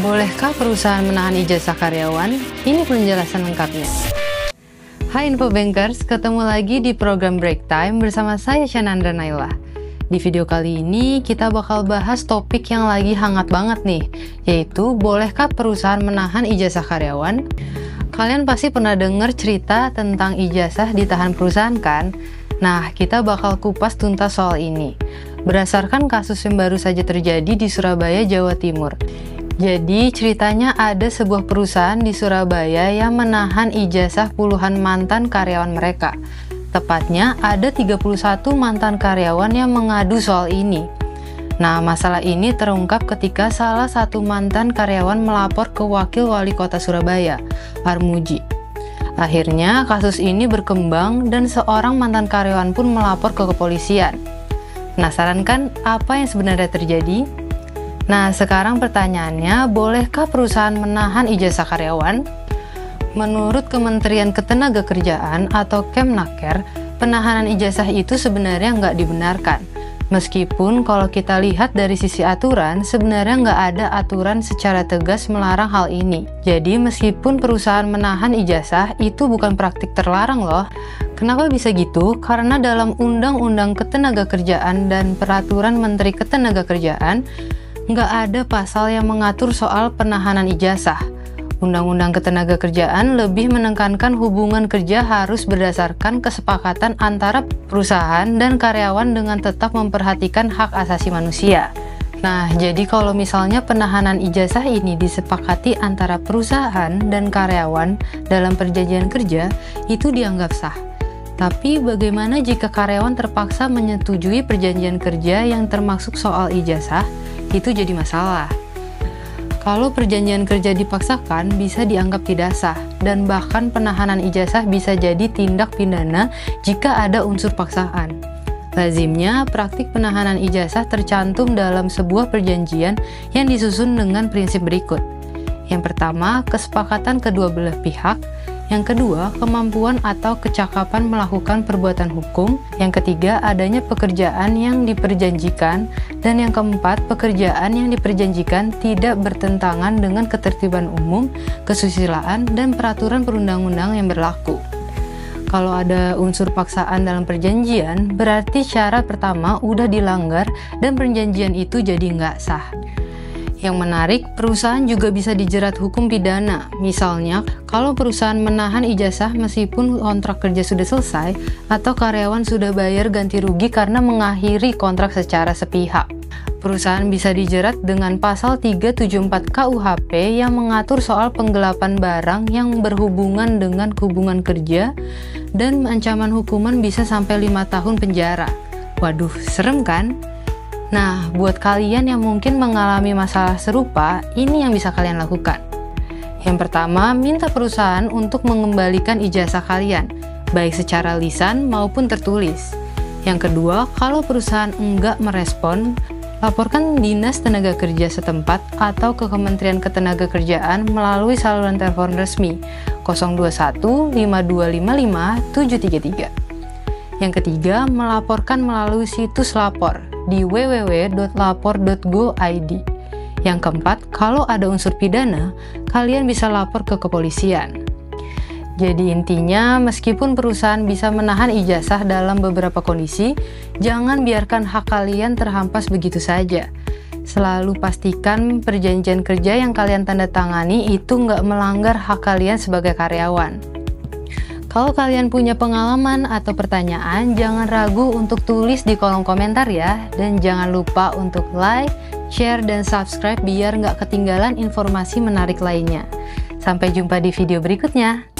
Bolehkah perusahaan menahan ijazah karyawan? Ini penjelasan lengkapnya. Hai Infobankers, ketemu lagi di program Break Time bersama saya Shanandra Naila. Di video kali ini kita bakal bahas topik yang lagi hangat banget nih, yaitu bolehkah perusahaan menahan ijazah karyawan? Kalian pasti pernah dengar cerita tentang ijazah ditahan perusahaan kan? Nah, kita bakal kupas tuntas soal ini berdasarkan kasus yang baru saja terjadi di Surabaya, Jawa Timur. Jadi ceritanya ada sebuah perusahaan di Surabaya yang menahan ijazah puluhan mantan karyawan mereka. Tepatnya ada 31 mantan karyawan yang mengadu soal ini. Nah, masalah ini terungkap ketika salah satu mantan karyawan melapor ke Wakil Wali Kota Surabaya, Armuji. Akhirnya kasus ini berkembang dan seorang mantan karyawan pun melapor ke kepolisian. Penasaran kan apa yang sebenarnya terjadi? Nah, sekarang pertanyaannya, bolehkah perusahaan menahan ijazah karyawan? Menurut Kementerian Ketenagakerjaan atau Kemnaker, penahanan ijazah itu sebenarnya nggak dibenarkan. Meskipun kalau kita lihat dari sisi aturan, sebenarnya nggak ada aturan secara tegas melarang hal ini. Jadi meskipun perusahaan menahan ijazah, itu bukan praktik terlarang loh. Kenapa bisa gitu? Karena dalam Undang-Undang Ketenagakerjaan dan Peraturan Menteri Ketenagakerjaan, nggak ada pasal yang mengatur soal penahanan ijazah. Undang-Undang Ketenagakerjaan lebih menekankan hubungan kerja harus berdasarkan kesepakatan antara perusahaan dan karyawan dengan tetap memperhatikan hak asasi manusia. Nah, jadi kalau misalnya penahanan ijazah ini disepakati antara perusahaan dan karyawan dalam perjanjian kerja, itu dianggap sah. Tapi bagaimana jika karyawan terpaksa menyetujui perjanjian kerja yang termasuk soal ijazah? Itu jadi masalah. Kalau perjanjian kerja dipaksakan, bisa dianggap tidak sah, dan bahkan penahanan ijazah bisa jadi tindak pidana jika ada unsur paksaan. Lazimnya, praktik penahanan ijazah tercantum dalam sebuah perjanjian yang disusun dengan prinsip berikut. Yang pertama, kesepakatan kedua belah pihak. Yang kedua, kemampuan atau kecakapan melakukan perbuatan hukum. Yang ketiga, adanya pekerjaan yang diperjanjikan. Dan yang keempat, pekerjaan yang diperjanjikan tidak bertentangan dengan ketertiban umum, kesusilaan, dan peraturan perundang-undang yang berlaku. Kalau ada unsur paksaan dalam perjanjian, berarti syarat pertama udah dilanggar dan perjanjian itu jadi nggak sah. Yang menarik, perusahaan juga bisa dijerat hukum pidana. Misalnya, kalau perusahaan menahan ijazah meskipun kontrak kerja sudah selesai atau karyawan sudah bayar ganti rugi karena mengakhiri kontrak secara sepihak. Perusahaan bisa dijerat dengan pasal 374 KUHP yang mengatur soal penggelapan barang yang berhubungan dengan hubungan kerja dan ancaman hukuman bisa sampai 5 tahun penjara. Waduh, serem kan? Nah, buat kalian yang mungkin mengalami masalah serupa, ini yang bisa kalian lakukan. Yang pertama, minta perusahaan untuk mengembalikan ijazah kalian, baik secara lisan maupun tertulis. Yang kedua, kalau perusahaan enggak merespon, laporkan Dinas Tenaga Kerja setempat atau ke Kementerian Ketenagakerjaan melalui saluran telepon resmi 021 5255 733. Yang ketiga, melaporkan melalui situs lapor di www.lapor.go.id. Yang keempat, kalau ada unsur pidana, kalian bisa lapor ke kepolisian. Jadi intinya, meskipun perusahaan bisa menahan ijazah dalam beberapa kondisi, jangan biarkan hak kalian terhampas begitu saja. Selalu pastikan perjanjian kerja yang kalian tanda tangani itu nggak melanggar hak kalian sebagai karyawan. Kalau kalian punya pengalaman atau pertanyaan, jangan ragu untuk tulis di kolom komentar ya. Dan jangan lupa untuk like, share, dan subscribe biar nggak ketinggalan informasi menarik lainnya. Sampai jumpa di video berikutnya.